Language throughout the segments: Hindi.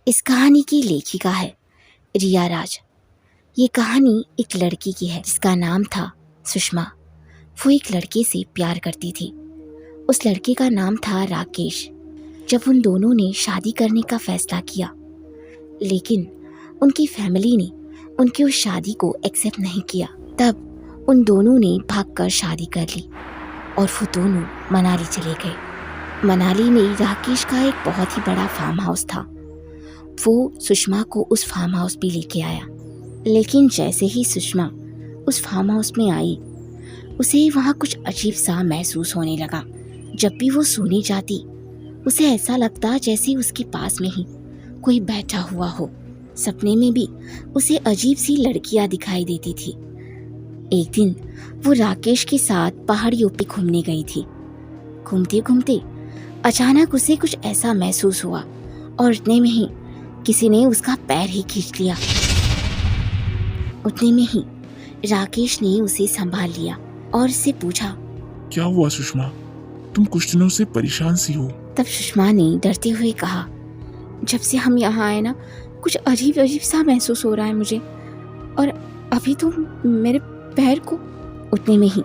इस कहानी की लेखिका है रिया राज। ये कहानी एक लड़की की है जिसका नाम था सुषमा। वो एक लड़के से प्यार करती थी। उस लड़के का नाम था राकेश। जब उन दोनों ने शादी करने का फैसला किया, लेकिन उनकी फैमिली ने उनकी उस शादी को एक्सेप्ट नहीं किया, तब उन दोनों ने भागकर शादी कर ली और वो दोनों मनाली चले गए। मनाली में राकेश का एक बहुत ही बड़ा फार्म हाउस था। वो सुषमा को उस फार्म हाउस पे लेके आया, लेकिन जैसे ही सुषमा उस फार्म हाउस में आई, उसे वहाँ कुछ अजीब सा महसूस होने लगा। जब भी वो सोने जाती, उसे ऐसा लगता जैसे उसके पास में ही कोई बैठा हुआ हो। सपने में भी उसे अजीब सी लड़कियां दिखाई देती थी। एक दिन वो राकेश के साथ पहाड़ियों पे घूमने गई थी। घूमते घूमते अचानक उसे कुछ ऐसा महसूस हुआ और इतने में ही किसी ने उसका पैर ही खींच लिया। उतने में ही राकेश ने उसे संभाल लिया और उससे पूछा, क्या हुआ सुषमा? तुम कुछ दिनों से परेशान सी हो। तब सुषमा ने डरते हुए कहा, जब से हम यहाँ आए ना, कुछ अजीब अजीब सा महसूस हो रहा है मुझे, और अभी तो मेरे पैर को। उतने में ही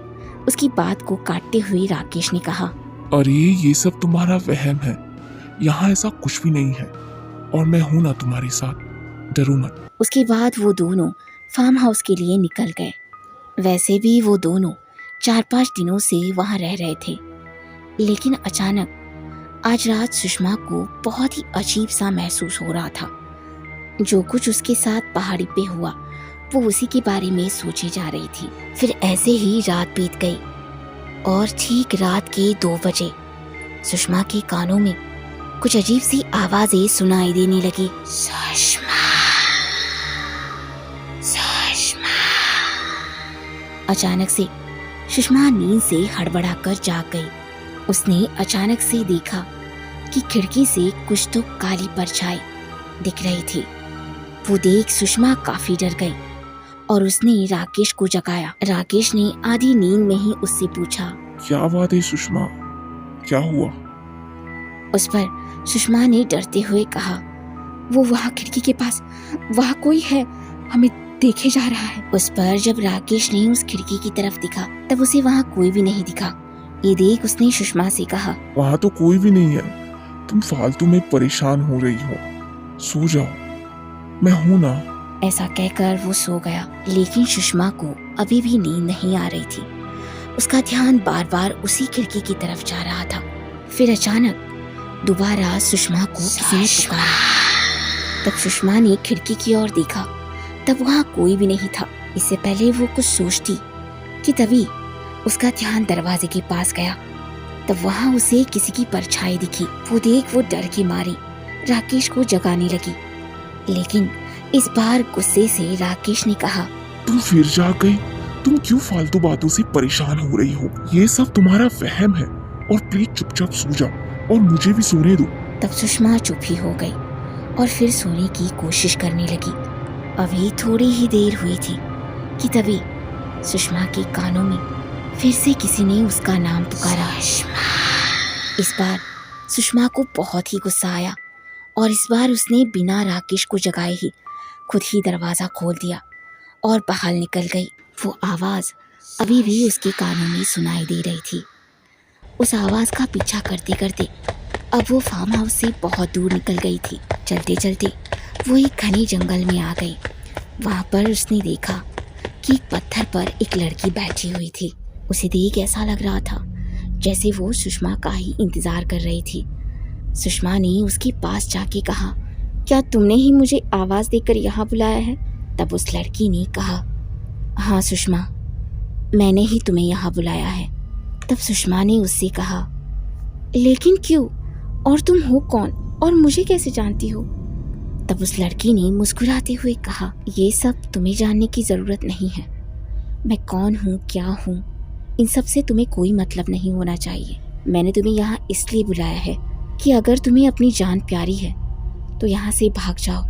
उसकी बात को काटते हुए राकेश ने कहा, अरे ये सब तुम्हारा वहम है, यहाँ ऐसा कुछ भी नहीं है और मैं हूं ना तुम्हारे साथ, डरो मत। उसके बाद वो दोनों फार्म हाउस के लिए निकल गए। वैसे भी वो दोनों 4-5 दिनों से वहाँ रह रहे थे, लेकिन अचानक आज रात सुषमा को बहुत ही अजीब सा महसूस हो रहा था। जो कुछ उसके साथ पहाड़ी पे हुआ, वो उसी के बारे में सोचे जा रही थी। फिर ऐसे ही रात बीत गई और ठीक रात के 2 बजे सुषमा के कानों में कुछ अजीब सी आवाजें सुनाई देने लगी। सुषमा, सुषमा। अचानक से सुषमा नींद से हड़बड़ाकर जाग गई। उसने अचानक से देखा कि खिड़की से कुछ तो काली परछाई दिख रही थी। वो देख सुषमा काफी डर गई और उसने राकेश को जगाया। राकेश ने आधी नींद में ही उससे पूछा, क्या बात है सुषमा, क्या हुआ? उस पर सुषमा ने डरते हुए कहा, वो वहाँ खिड़की के पास, वहाँ कोई है, हमें देखे जा रहा है। उस पर जब राकेश ने उस खिड़की की तरफ दिखा, तब उसे वहाँ कोई भी नहीं दिखा। ये देख उसने सुषमा से कहा, वहाँ तो कोई भी नहीं है, तुम फालतू में परेशान हो रही हो, सो जाओ, मैं हूं ना। ऐसा कहकर वो सो गया। लेकिन सुषमा को अभी भी नींद नहीं आ रही थी। उसका ध्यान बार बार उसी खिड़की की तरफ जा रहा था। फिर अचानक दोबारा सुषमा को किसी ने पुकारा। तब सुषमा ने खिड़की की ओर देखा, तब वहाँ कोई भी नहीं था। इससे पहले वो कुछ सोचती कि तभी उसका ध्यान दरवाजे के पास गया। तब वहाँ उसे किसी की परछाई दिखी। वो देख वो डर के मारी राकेश को जगाने लगी। लेकिन इस बार गुस्से से राकेश ने कहा, तुम फिर जाग गई? तुम क्यों फालतू बातों से परेशान हो रही हो? ये सब तुम्हारा वहम है और प्लीज चुपचाप सो जाओ और मुझे भी सोने दो। तब सुषमा चुप ही हो गई और फिर सोने की कोशिश करने लगी। अभी थोड़ी ही देर हुई थी कि तभी सुषमा के कानों में फिर से किसी ने उसका नाम पुकारा। इस बार सुषमा को बहुत ही गुस्सा आया और इस बार उसने बिना राकेश को जगाए ही खुद ही दरवाजा खोल दिया और बाहर निकल गई। वो आवाज अभी भी उसके कानों में सुनाई दे रही थी। उस आवाज का पीछा करते करते अब वो फार्म हाउस से बहुत दूर निकल गई थी। चलते चलते वो एक घने जंगल में आ गई। वहाँ पर उसने देखा कि एक पत्थर पर एक लड़की बैठी हुई थी। उसे देख ऐसा लग रहा था जैसे वो सुषमा का ही इंतजार कर रही थी। सुषमा ने उसके पास जाके कहा, क्या तुमने ही मुझे आवाज देकर यहाँ बुलाया है? तब उस लड़की ने कहा, हाँ सुषमा, मैंने ही तुम्हें यहाँ बुलाया है। तब सुषमा ने उससे कहा, लेकिन क्यों, और तुम हो कौन और मुझे कैसे जानती हो? तब उस लड़की ने मुस्कुराते हुए कहा, ये सब तुम्हें जानने की जरूरत नहीं है। मैं कौन हूँ, क्या हूँ, इन सब से तुम्हें कोई मतलब नहीं होना चाहिए। मैंने तुम्हें यहाँ इसलिए बुलाया है कि अगर तुम्हें अपनी जान प्यारी है तो यहाँ से भाग जाओ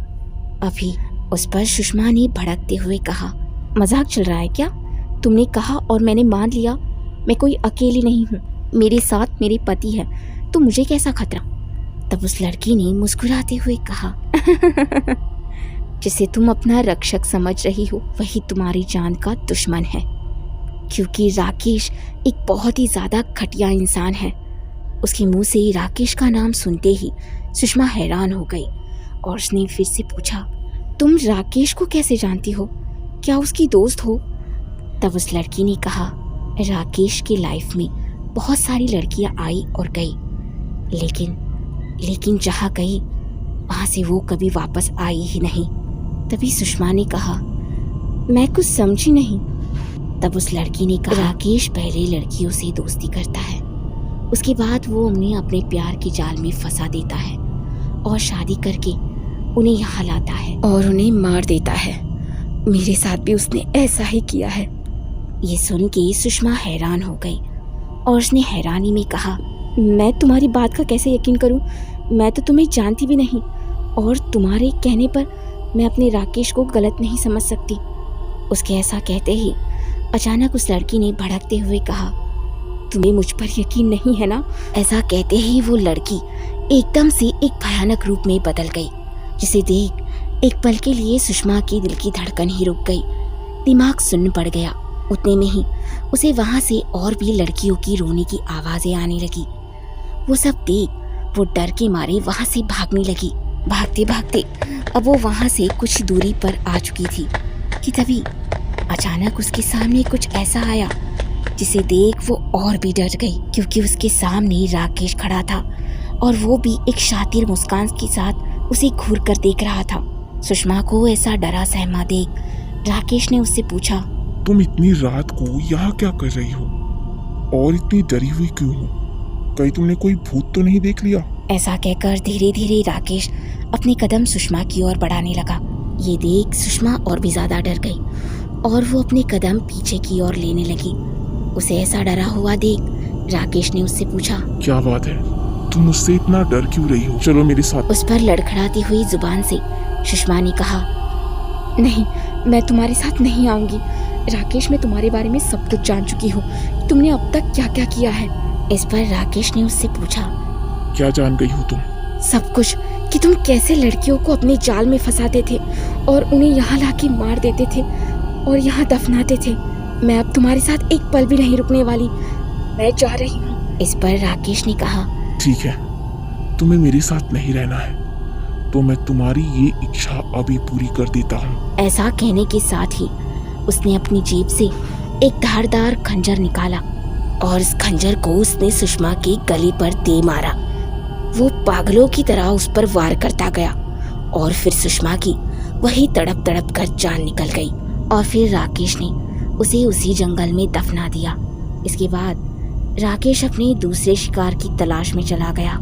अभी। उस पर सुषमा ने भड़कते हुए कहा, मजाक चल रहा है क्या? तुमने कहा और मैंने मान लिया। मैं कोई अकेली नहीं हूँ, मेरे साथ मेरे पति है, तो मुझे कैसा खतरा? तब उस लड़की ने मुस्कुराते हुए कहा, जिसे तुम अपना रक्षक समझ रही हो वही तुम्हारी जान का दुश्मन है, क्योंकि राकेश एक बहुत ही ज्यादा घटिया इंसान है। उसके मुंह से राकेश का नाम सुनते ही सुषमा हैरान हो गई और उसने फिर से पूछा, तुम राकेश को कैसे जानती हो? क्या उसकी दोस्त हो? तब उस लड़की ने कहा, राकेश की लाइफ में बहुत सारी लड़कियां आई और गई, लेकिन जहाँ गई वहां से वो कभी वापस आई ही नहीं। तभी सुषमा ने कहा, मैं कुछ समझी नहीं। तब उस लड़की ने कहा, राकेश पहले लड़कियों से दोस्ती करता है, उसके बाद वो उन्हें अपने प्यार के जाल में फंसा देता है और शादी करके उन्हें यहाँ लाता है और उन्हें मार देता है। मेरे साथ भी उसने ऐसा ही किया है। ये सुन के सुषमा हैरान हो गई और उसने हैरानी में कहा, मैं तुम्हारी बात का कैसे यकीन करूं? मैं तो तुम्हें जानती भी नहीं और तुम्हारे कहने पर मैं अपने राकेश को गलत नहीं समझ सकती। उसके ऐसा कहते ही अचानक उस लड़की ने भड़कते हुए कहा, तुम्हें मुझ पर यकीन नहीं है ना? ऐसा कहते ही वो लड़की एकदम से एक भयानक रूप में बदल गई, जिसे देख एक पल के लिए सुषमा की दिल की धड़कन ही रुक गई, दिमाग सुन्न पड़ गया। उतने में ही उसे वहां से और भी लड़कियों की रोने की आवाजें आने लगी। वो सब देख वो डर के मारे वहां से भागने लगी। भागते भागते अब वो वहां से कुछ दूरी पर आ चुकी थी कि तभी अचानक उसके सामने कुछ ऐसा आया जिसे देख वो और भी डर गई, क्योंकि उसके सामने राकेश खड़ा था और वो भी एक शातिर मुस्कान के साथ उसे घूर कर देख रहा था। सुषमा को ऐसा डरा सहमा देख राकेश ने उससे पूछा, तुम इतनी रात को यहाँ क्या कर रही हो और इतनी डरी हुई क्यों हो? कहीं तुमने कोई भूत तो नहीं देख लिया? ऐसा कहकर धीरे धीरे राकेश अपने कदम सुषमा की ओर बढ़ाने लगा। ये देख सुषमा और भी ज्यादा डर गई और वो अपने कदम पीछे की ओर लेने लगी। उसे ऐसा डरा हुआ देख राकेश ने उससे पूछा, क्या बात है, तुम मुझसे इतना डर क्यों रही हो? चलो मेरे साथ। उस पर लड़खड़ाती हुई जुबान से सुषमा ने कहा, नहीं, मैं तुम्हारे साथ नहीं आऊंगी। राकेश, मैं तुम्हारे बारे में सब कुछ जान चुकी हूँ। तुमने अब तक क्या क्या किया है? इस पर राकेश ने उससे पूछा, क्या जान गई हो तुम? सब कुछ, कि तुम कैसे लड़कियों को अपने जाल में फंसाते थे और उन्हें यहाँ लाके मार देते थे और यहाँ दफनाते थे। मैं अब तुम्हारे साथ एक पल भी नहीं रुकने वाली, मैं जा रही हूँ। इस पर राकेश ने कहा, ठीक है, तुम्हें मेरे साथ नहीं रहना है तो मैं तुम्हारी ये इच्छा अभी पूरी कर देता हूँ। ऐसा कहने के साथ ही उसने अपनी जेब से एक धारदार खंजर निकाला और इस खंजर को उसने सुषमा के गले पर दे मारा। वो पागलों की तरह उस पर वार करता गया और फिर सुषमा की वही तड़प तड़प कर जान निकल गई और फिर राकेश ने उसे उसी जंगल में दफना दिया। इसके बाद राकेश अपने दूसरे शिकार की तलाश में चला गया।